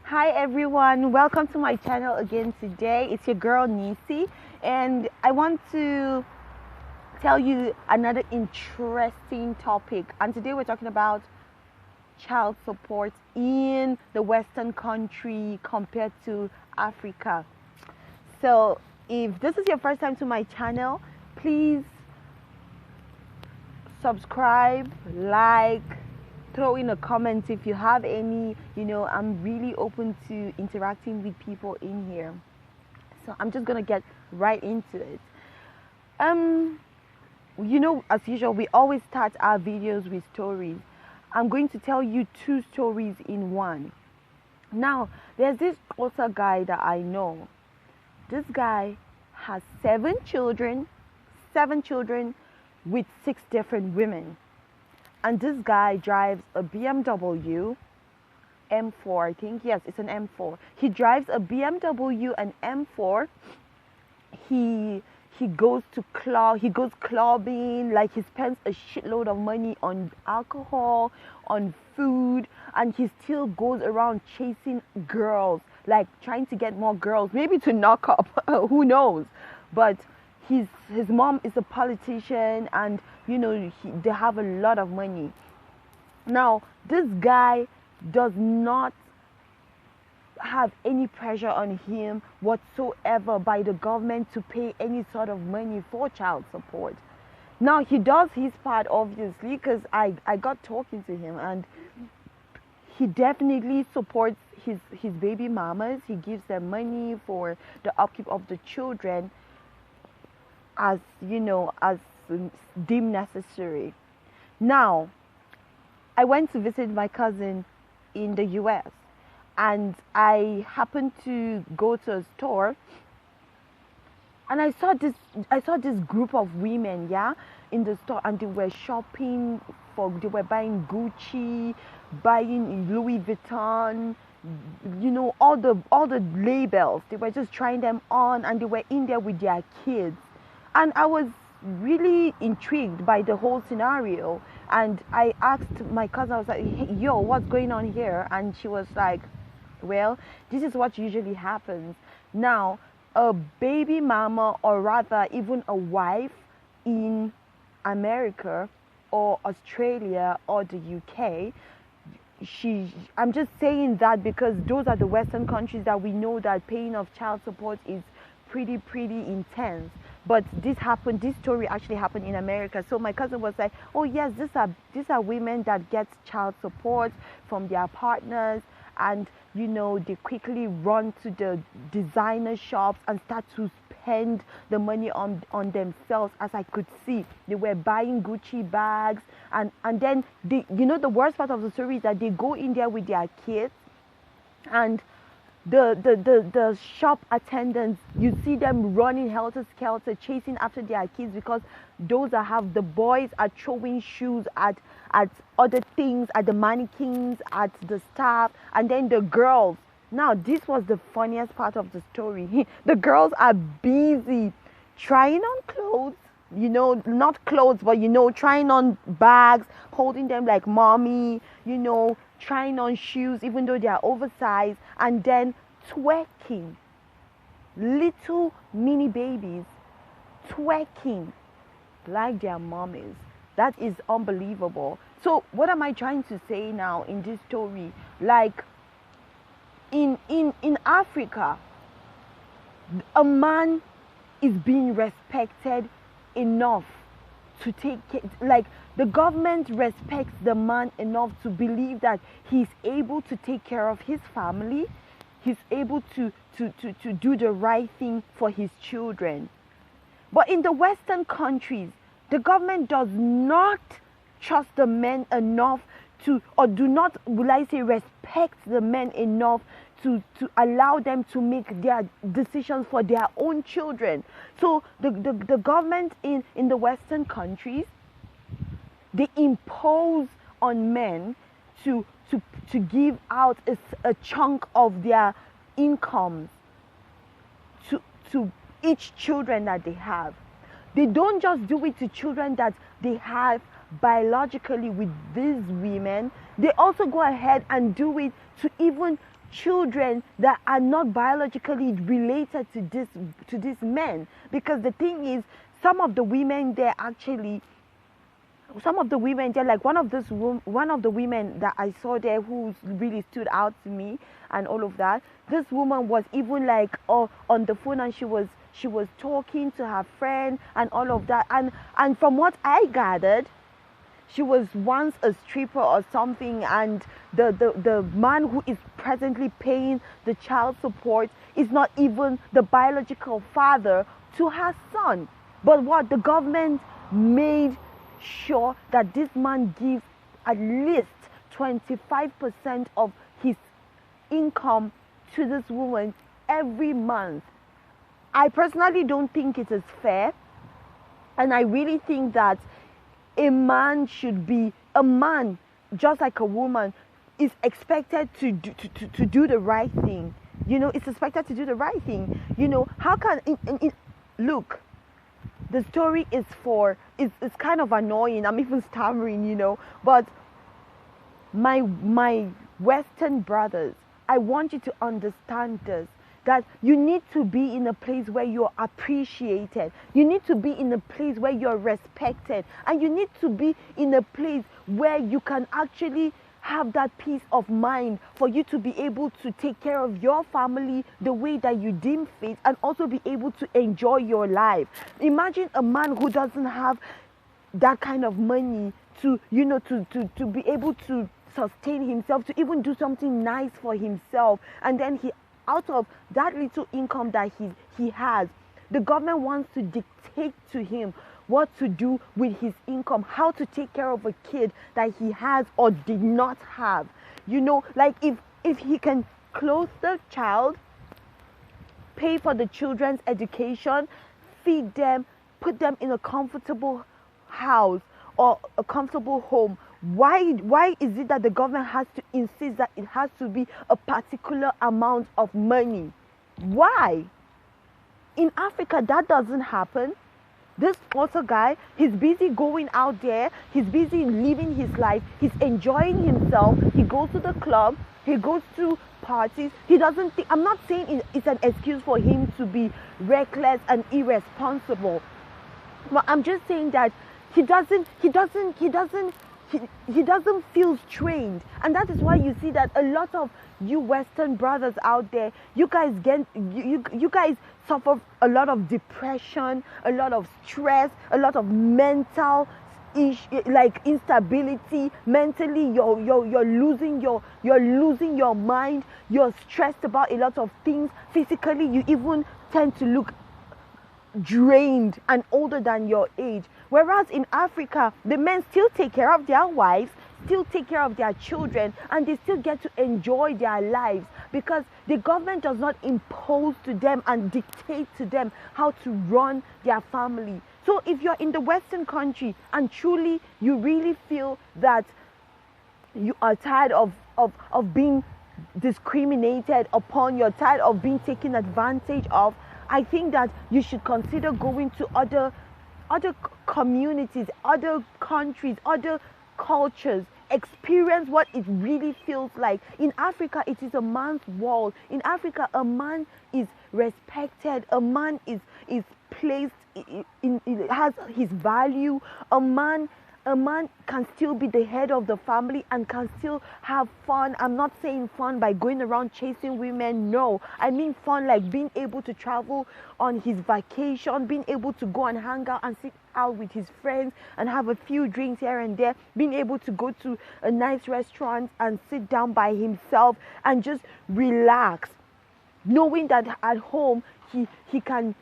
Hi everyone, welcome to my channel again today. It's your girl Nisi, and I want to tell you another interesting topic. And today we're talking about child support in the Western country compared to Africa. So if this is your first time to my channel, please subscribe, like, throw in a comment if you have any. I'm really open to interacting with people in here. So I'm just gonna get right into it. As usual, we always start our videos with stories. I'm going to tell you two stories in one. Now, there's this author guy that I know. This guy has seven children with 6 different women. And this guy drives a BMW M4, I think. Yes, it's an M4. He drives a BMW and M4. He goes clubbing, like he spends a shitload of money on alcohol, on food, and he still goes around chasing girls, like trying to get more girls, maybe to knock up, who knows. But his mom is a politician, and they have a lot of money. Now, this guy does not have any pressure on him whatsoever by the government to pay any sort of money for child support. Now, he does his part, obviously, because I got talking to him, and he definitely supports his baby mamas. He gives them money for the upkeep of the children, as deemed necessary. Now, I went to visit my cousin in the US, and I happened to go to a store, and I saw this group of women, in the store, and they were shopping they were buying Gucci, buying Louis Vuitton, all the labels. They were just trying them on, and they were in there with their kids. And I was really intrigued by the whole scenario. And I asked my cousin, I was like, hey, yo, what's going on here? And she was like, well, this is what usually happens. Now, a baby mama, or rather even a wife in America or Australia or the UK, I'm just saying that because those are the Western countries that we know that paying of child support is pretty intense. But this story actually happened in America. So my cousin was like, oh yes, these are women that get child support from their partners, and they quickly run to the designer shops and start to spend the money on themselves. As I could see, they were buying Gucci bags, and then the worst part of the story is that they go in there with their kids, and the shop attendants, you see them running helter-skelter, chasing after their kids, because the boys are throwing shoes at other things, at the mannequins, at the staff, and then the girls. Now, this was the funniest part of the story. The girls are busy trying on clothes, not clothes, but trying on bags, holding them like mommy, trying on shoes even though they are oversized, and then twerking. Little mini babies twerking like their mommies. That is unbelievable. So what am I trying to say now in this story? Like, in Africa, a man is being respected enough to take care, like the government respects the man enough to believe that he's able to take care of his family, he's able to do the right thing for his children. But in the Western countries, the government does not trust the men enough or do not, will I say, respect the men enough to allow them to make their decisions for their own children. So the government in the Western countries, they impose on men to give out a chunk of their incomes to each children that they have. They don't just do it to children that they have biologically with these women. They also go ahead and do it to even children that are not biologically related to these men. Because the thing is, some of the women there actually, like one of the women that I saw there who really stood out to me and all of that. This woman was even like on the phone, and she was talking to her friend and all of that. And from what I gathered, she was once a stripper or something, and the man who is presently paying the child support is not even the biological father to her son. But what the government made sure that this man gives at least 25% of his income to this woman every month. I personally don't think it is fair, and I really think that a man, just like a woman, is expected to do the right thing. It's expected to do the right thing. How can look, the story is it's kind of annoying. I'm even stammering, but my Western brothers, I want you to understand this, that you need to be in a place where you're appreciated. You need to be in a place where you're respected. And you need to be in a place where you can actually have that peace of mind for you to be able to take care of your family the way that you deem fit, and also be able to enjoy your life. Imagine a man who doesn't have that kind of money to be able to sustain himself, to even do something nice for himself, and then out of that little income that he has, the government wants to dictate to him what to do with his income, how to take care of a kid that he has or did not have. Like if he can clothe the child, pay for the children's education, feed them, put them in a comfortable house or a comfortable home, why is it that the government has to insist that it has to be a particular amount of money? Why? In Africa, that doesn't happen. This also guy, he's busy going out there, he's busy living his life, he's enjoying himself, he goes to the club, he goes to parties. He doesn't think, I'm not saying it's an excuse for him to be reckless and irresponsible, but I'm just saying that he doesn't feel strained. And that is why you see that a lot of you Western brothers out there, you guys suffer a lot of depression, a lot of stress, a lot of mental like instability. Mentally, you're losing your mind. You're stressed about a lot of things. Physically, you even tend to look drained and older than your age. Whereas in Africa, the men still take care of their wives, still take care of their children, and they still get to enjoy their lives, because the government does not impose to them and dictate to them how to run their family. So if you're in the Western country and truly you really feel that you are tired of being discriminated upon, you're tired of being taken advantage of, I think that you should consider going to other communities, other countries, other cultures. Experience what it really feels like. In Africa, it is a man's world. In Africa, a man is respected. A man is placed in has his value. A man can still be the head of the family and can still have fun. I'm not saying fun by going around chasing women. No, I mean fun like being able to travel on his vacation, being able to go and hang out and sit out with his friends and have a few drinks here and there, being able to go to a nice restaurant and sit down by himself and just relax, knowing that at home he can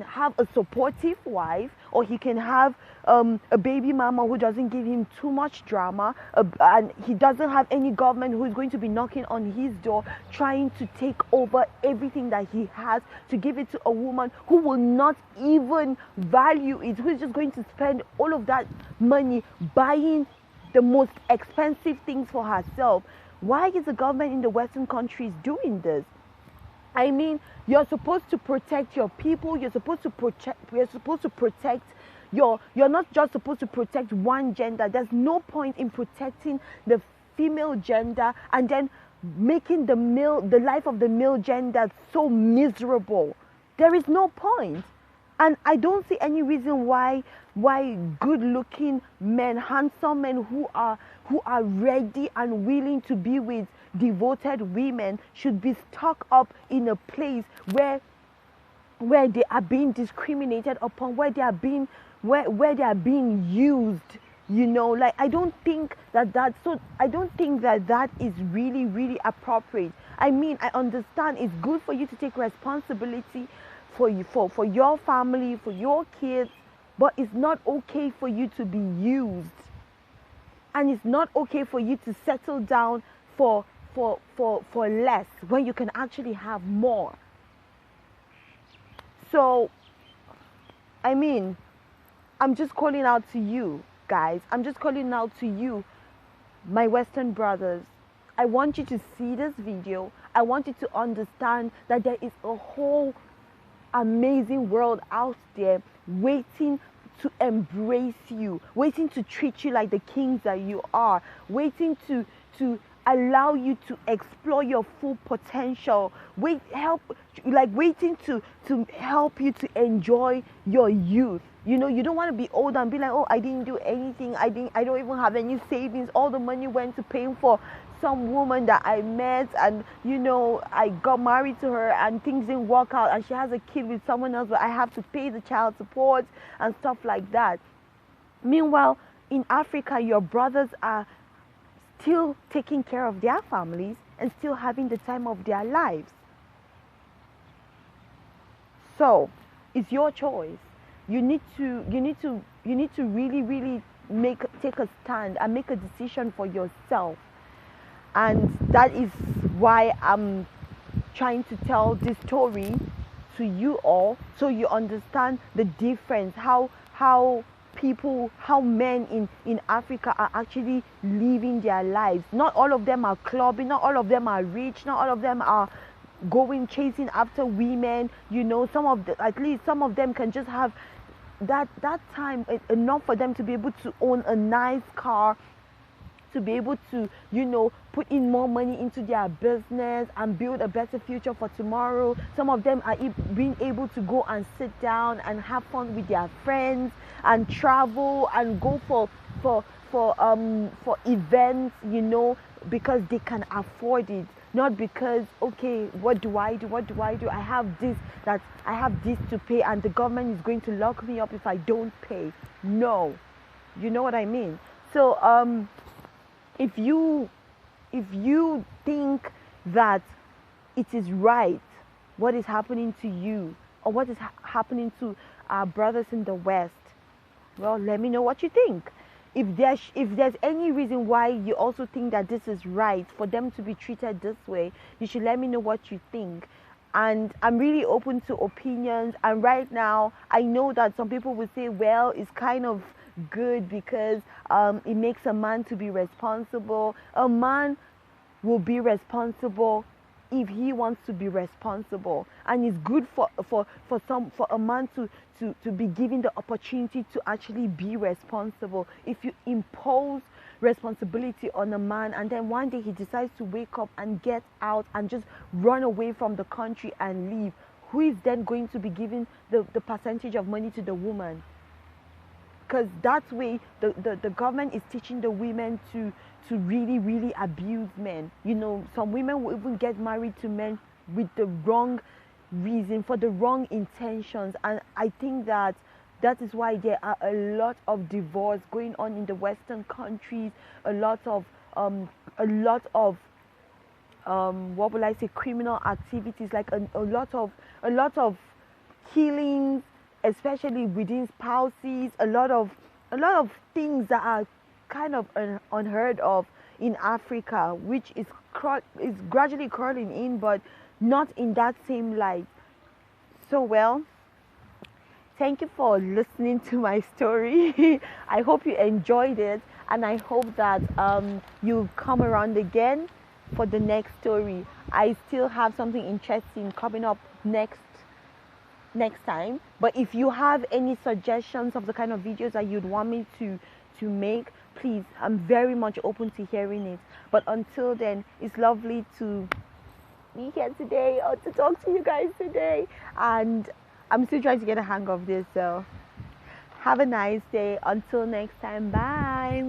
have a supportive wife, or he can have a baby mama who doesn't give him too much drama, and he doesn't have any government who is going to be knocking on his door trying to take over everything that he has to give it to a woman who will not even value it, who is just going to spend all of that money buying the most expensive things for herself. Why is the government in the Western countries doing this? I mean, you're supposed to protect your people. You're supposed to protect you're not just supposed to protect one gender. There's no point in protecting the female gender and then making the life of the male gender so miserable. There is no point. And I don't see any reason why good looking men, handsome men who are ready and willing to be with devoted women should be stuck up in a place where they are being discriminated upon, where they are being used. Like, I don't think that is really appropriate. I mean, I understand it's good for you to take responsibility for your family, for your kids, but it's not okay for you to be used, and it's not okay for you to settle down for less when you can actually have more. So, I mean, I'm just calling out to you guys. I'm just calling out to you, my Western brothers. I want you to see this video. I want you to understand that there is a whole amazing world out there waiting to embrace you, waiting to treat you like the kings that you are, waiting to allow you to explore your full potential, waiting to help you to enjoy your youth. You don't want to be old and be like, oh, I didn't do anything. I don't even have any savings. All the money went to paying for some woman that I met, and I got married to her and things didn't work out, and she has a kid with someone else, but I have to pay the child support and stuff like that. Meanwhile, in Africa, your brothers are still taking care of their families and still having the time of their lives. So it's your choice. You need to really take a stand and make a decision for yourself. And that is why I'm trying to tell this story to you all, so you understand the difference, how men in Africa are actually living their lives. Not all of them are clubbing, not all of them are rich, not all of them are chasing after women. At least some of them can just have that time enough for them to be able to own a nice car, to be able to put in more money into their business and build a better future for tomorrow. Some of them are being able to go and sit down and have fun with their friends and travel and go for events, because they can afford it, not because, okay, what do I do? I have this to pay and the government is going to lock me up if I don't pay. No, you know what I mean? So if you think that it is right what is happening to you, or what is happening to our brothers in the West, well, let me know what you think. If there's any reason why you also think that this is right for them to be treated this way, you should let me know what you think. And I'm really open to opinions. And right now, I know that some people will say, well, it's kind of good because it makes a man to be responsible. A man will be responsible if he wants to be responsible, and it's good for a man to be given the opportunity to actually be responsible. If you impose responsibility on a man and then one day he decides to wake up and get out and just run away from the country and leave, who is then going to be giving the percentage of money to the woman? Because that way the government is teaching the women to really abuse men. Some women will even get married to men with the wrong reason, for the wrong intentions. And I think that is why there are a lot of divorce going on in the Western countries, a lot of what will I say, criminal activities, like a lot of killings, especially within spouses, a lot of things that are kind of unheard of in Africa, which is gradually crawling in, but not in that same light. So, well, thank you for listening to my story. I hope you enjoyed it, and I hope that you'll come around again for the next story. I still have something interesting coming up next time. But if you have any suggestions of the kind of videos that you'd want me to make, please, I'm very much open to hearing it. But until then, it's lovely to be here today or to talk to you guys today. And I'm still trying to get a hang of this. So have a nice day. Until next time. Bye.